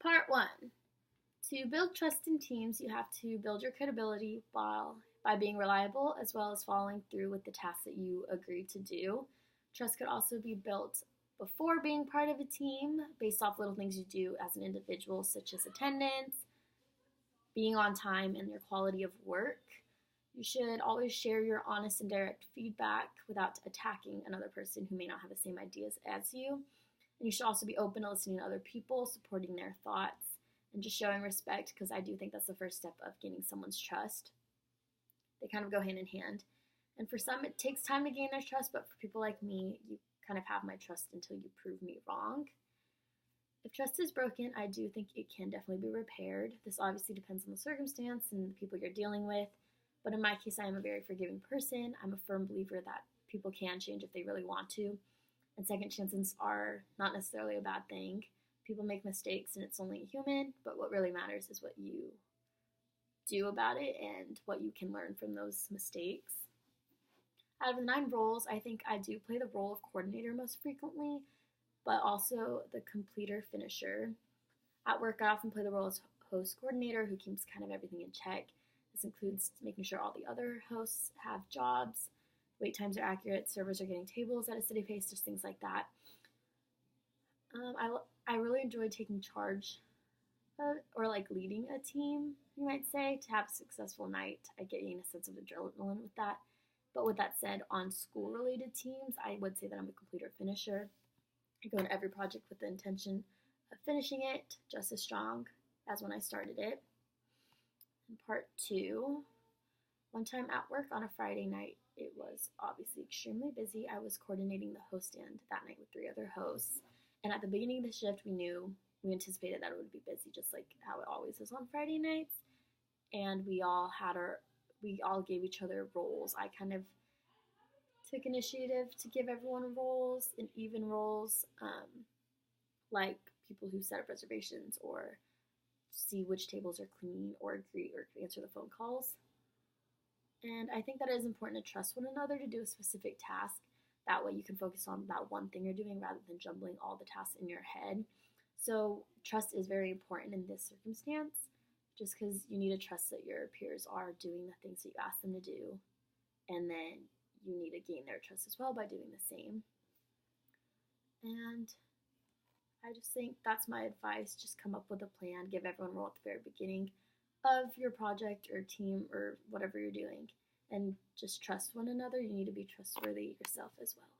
Part 1. To build trust in teams, you have to build your credibility by being reliable as well as following through with the tasks that you agree to do. Trust could also be built before being part of a team based off little things you do as an individual, such as attendance, being on time, and your quality of work. You should always share your honest and direct feedback without attacking another person who may not have the same ideas as you. And you should also be open to listening to other people, supporting their thoughts, and just showing respect, because I do think that's the first step of gaining someone's trust. They kind of go hand in hand. And for some, it takes time to gain their trust, but for people like me, you kind of have my trust until you prove me wrong. If trust is broken, I do think it can definitely be repaired. This obviously depends on the circumstance and the people you're dealing with. But in my case, I am a very forgiving person. I'm a firm believer that people can change if they really want to. And second chances are not necessarily a bad thing. People make mistakes and it's only a human, but what really matters is what you do about it and what you can learn from those mistakes. Out of the 9 roles, I think I do play the role of coordinator most frequently, but also the completer finisher. At work, I often play the role as host coordinator who keeps kind of everything in check. This includes making sure all the other hosts have jobs, wait times are accurate, servers are getting tables at a steady pace, just things like that. I really enjoy taking charge or like leading a team, you might say, to have a successful night. I gain a sense of adrenaline with that. But with that said, on school-related teams, I would say that I'm a completer finisher. I go into every project with the intention of finishing it just as strong as when I started it. And part 2, one time at work on a Friday night, it was obviously extremely busy. I was coordinating the host stand that night with 3 other hosts. And at the beginning of the shift, we anticipated that it would be busy, just like how it always is on Friday nights. And we all gave each other roles. I kind of took initiative to give everyone roles and even roles, like people who set up reservations or see which tables are clean or greet or answer the phone calls. And I think that it is important to trust one another to do a specific task. That way you can focus on that one thing you're doing rather than jumbling all the tasks in your head. So trust is very important in this circumstance, just because you need to trust that your peers are doing the things that you ask them to do. And then you need to gain their trust as well by doing the same. And I just think that's my advice. Just come up with a plan, give everyone a role at the very beginning of your project or team or whatever you're doing, and just trust one another. You need to be trustworthy yourself as well.